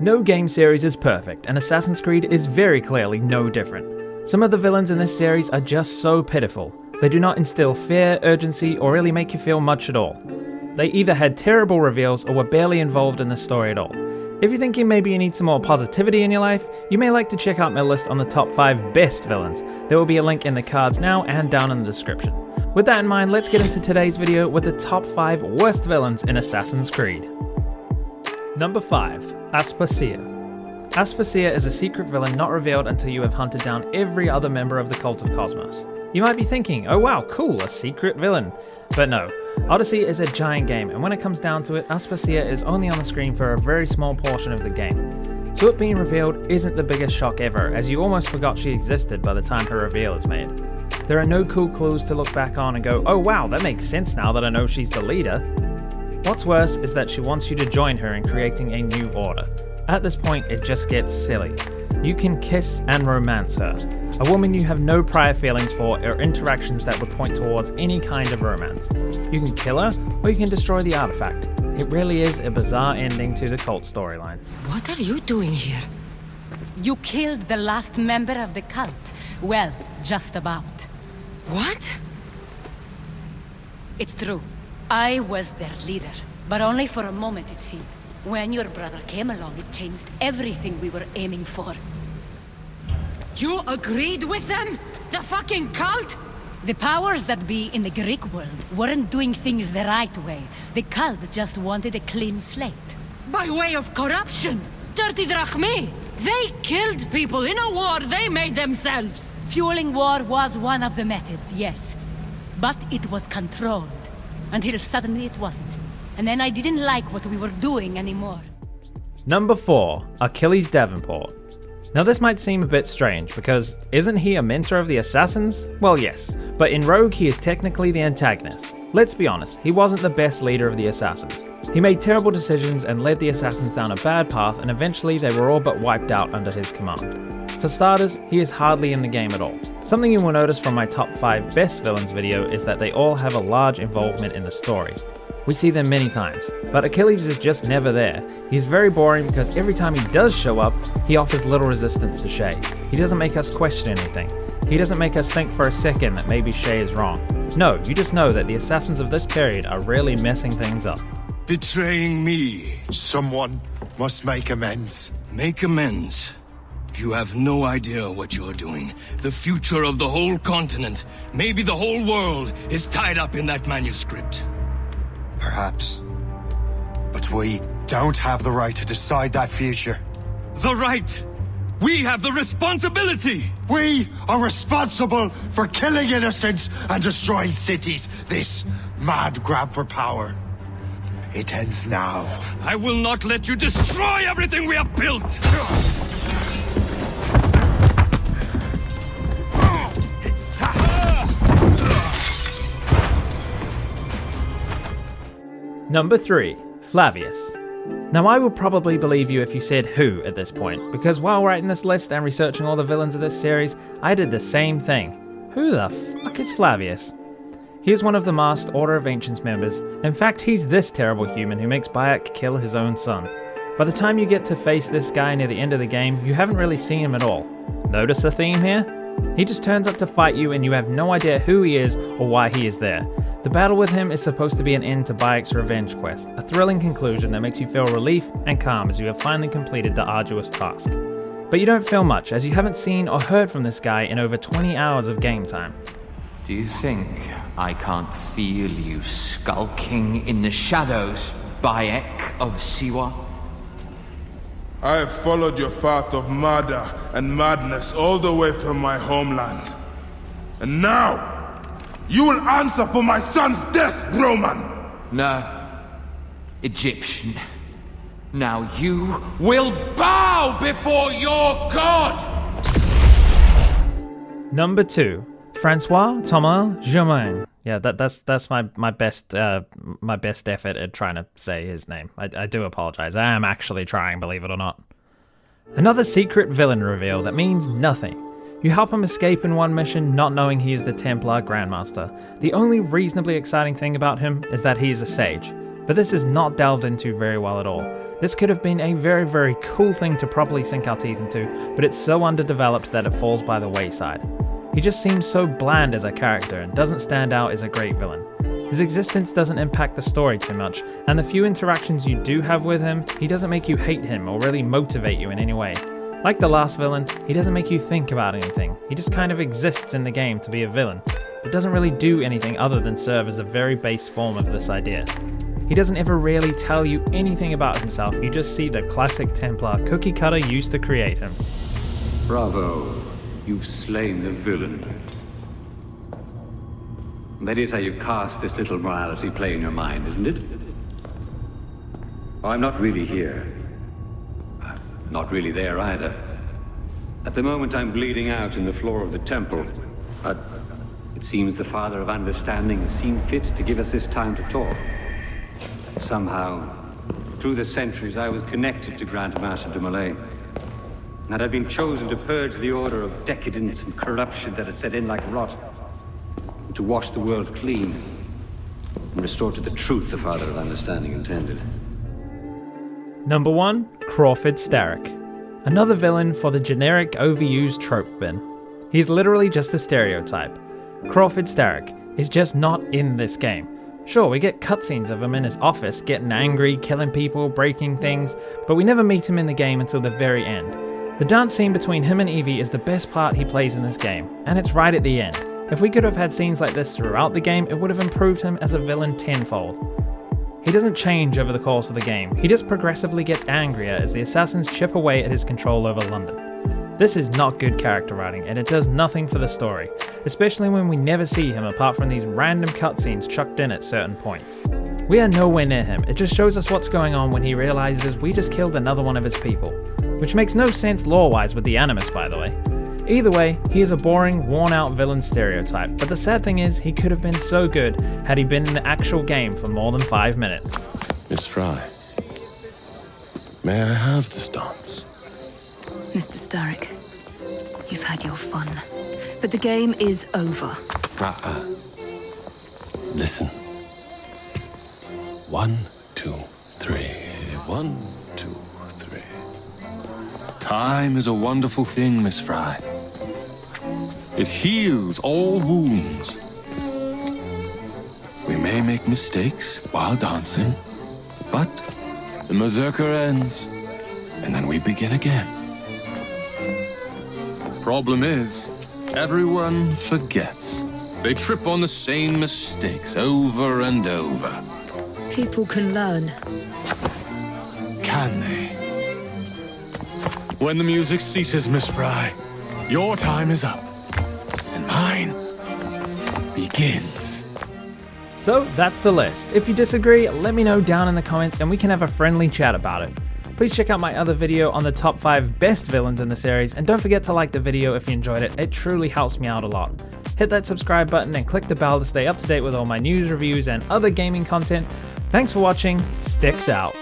No game series is perfect, and Assassin's Creed is very clearly no different. Some of the villains in this series are just so pitiful. They do not instill fear, urgency, or really make you feel much at all. They either had terrible reveals or were barely involved in the story at all. If you're thinking maybe you need some more positivity in your life, you may like to check out my list on the top 5 best villains. There will be a link in the cards now and down in the description. With that in mind, let's get into today's video with the top 5 worst villains in Assassin's Creed. Number 5. Aspasia. Aspasia is a secret villain not revealed until you have hunted down every other member of the Cult of Cosmos. You might be thinking, oh wow, cool, a secret villain. But no, Odyssey is a giant game, and when it comes down to it, Aspasia is only on the screen for a very small portion of the game. So it being revealed isn't the biggest shock ever, as you almost forgot she existed by the time her reveal is made. There are no cool clues to look back on and go, oh wow, that makes sense now that I know she's the leader. What's worse is that she wants you to join her in creating a new order. At this point, it just gets silly. You can kiss and romance her. A woman you have no prior feelings for or interactions that would point towards any kind of romance. You can kill her, or you can destroy the artifact. It really is a bizarre ending to the cult storyline. What are you doing here? You killed the last member of the cult. Well, just about. What? It's true. I was their leader, but only for a moment it seemed. When your brother came along, it changed everything we were aiming for. You agreed with them? The fucking cult? The powers that be in the Greek world weren't doing things the right way. The cult just wanted a clean slate. By way of corruption? Dirty drachmae? They killed people in a war they made themselves! Fueling war was one of the methods, yes. But it was controlled. Until suddenly it wasn't. And then I didn't like what we were doing anymore. Number 4. Achilles Davenport. Now this might seem a bit strange, because isn't he a mentor of the assassins? Well yes, but in Rogue he is technically the antagonist. Let's be honest, he wasn't the best leader of the assassins. He made terrible decisions and led the assassins down a bad path, and eventually they were all but wiped out under his command. For starters, he is hardly in the game at all. Something you will notice from my top 5 best villains video is that they all have a large involvement in the story. We see them many times, but Achilles is just never there. He's very boring because every time he does show up, he offers little resistance to Shay. He doesn't make us question anything. He doesn't make us think for a second that maybe Shay is wrong. No, you just know that the assassins of this period are really messing things up. Betraying me. Someone must make amends. Make amends? You have no idea what you're doing. The future of the whole continent, maybe the whole world, is tied up in that manuscript. Perhaps. But we don't have the right to decide that future. The right! We have the responsibility! We are responsible for killing innocents and destroying cities. This mad grab for power. It ends now. I will not let you destroy everything we have built! Number 3. Flavius. Now I would probably believe you if you said who at this point, because while writing this list and researching all the villains of this series, I did the same thing. Who the fuck is Flavius? He is one of the Masked Order of Ancients members. In fact, he's this terrible human who makes Bayek kill his own son. By the time you get to face this guy near the end of the game, you haven't really seen him at all. Notice the theme here? He just turns up to fight you and you have no idea who he is or why he is there. The battle with him is supposed to be an end to Bayek's revenge quest, a thrilling conclusion that makes you feel relief and calm as you have finally completed the arduous task. But you don't feel much, as you haven't seen or heard from this guy in over 20 hours of game time. Do you think I can't feel you skulking in the shadows, Bayek of Siwa? I have followed your path of murder and madness all the way from my homeland. And now, you will answer for my son's death, Roman! No, Egyptian. Now you will bow before your god! Number 2. Francois-Thomas Germain. Yeah, that's my best effort at trying to say his name. I do apologize. I am actually trying, believe it or not. Another secret villain reveal that means nothing. You help him escape in one mission, not knowing he is the Templar Grandmaster. The only reasonably exciting thing about him is that he is a sage. but this is not delved into very well at all. This could have been a very cool thing to properly sink our teeth into, but it's so underdeveloped that it falls by the wayside. He just seems so bland as a character and doesn't stand out as a great villain. His existence doesn't impact the story too much, and the few interactions you do have with him, he doesn't make you hate him or really motivate you in any way. Like the last villain, he doesn't make you think about anything. He just kind of exists in the game to be a villain, but doesn't really do anything other than serve as a very base form of this idea. He doesn't ever really tell you anything about himself, you just see the classic Templar cookie cutter used to create him. Bravo, you've slain the villain. That is how you cast this little morality play in your mind, isn't it? Oh, I'm not really here. I'm not really there either. At the moment I'm bleeding out in the floor of the temple, but it seems the Father of Understanding has seen fit to give us this time to talk. Somehow, through the centuries, I was connected to Grand Master de Molay, and I've been chosen to purge the order of decadence and corruption that had set in like rot, to wash the world clean and restore to the truth the Father of Understanding intended. Number 1, Crawford Starrick. Another villain for the generic overused trope bin. He's literally just a stereotype. Crawford Starrick is just not in this game. Sure, we get cutscenes of him in his office getting angry, killing people, breaking things, but we never meet him in the game until the very end. The dance scene between him and Evie is the best part he plays in this game, and it's right at the end. If we could have had scenes like this throughout the game, it would have improved him as a villain tenfold. He doesn't change over the course of the game, he just progressively gets angrier as the assassins chip away at his control over London. This is not good character writing, and it does nothing for the story, especially when we never see him apart from these random cutscenes chucked in at certain points. We are nowhere near him, it just shows us what's going on when he realizes we just killed another one of his people, which makes no sense lore-wise with the Animus, by the way. Either way, he is a boring, worn-out villain stereotype, but the sad thing is, he could have been so good had he been in the actual game for more than 5 minutes. Miss Fry, may I have this dance? Mr. Starrick, you've had your fun, but the game is over. Listen. 1, 2, 3. 1, 2, 3. Time is a wonderful thing, Miss Fry. It heals all wounds. We may make mistakes while dancing, but the Berserker ends, and then we begin again. Problem is, everyone forgets. They trip on the same mistakes over and over. People can learn. Can they? When the music ceases, Miss Fry, your time is up, and mine begins. So that's the list. If you disagree, let me know down in the comments and we can have a friendly chat about it. Please check out my other video on the top 5 best villains in the series, and don't forget to like the video if you enjoyed it, it truly helps me out a lot. Hit that subscribe button and click the bell to stay up to date with all my news, reviews, and other gaming content. Thanks for watching, Sticks out.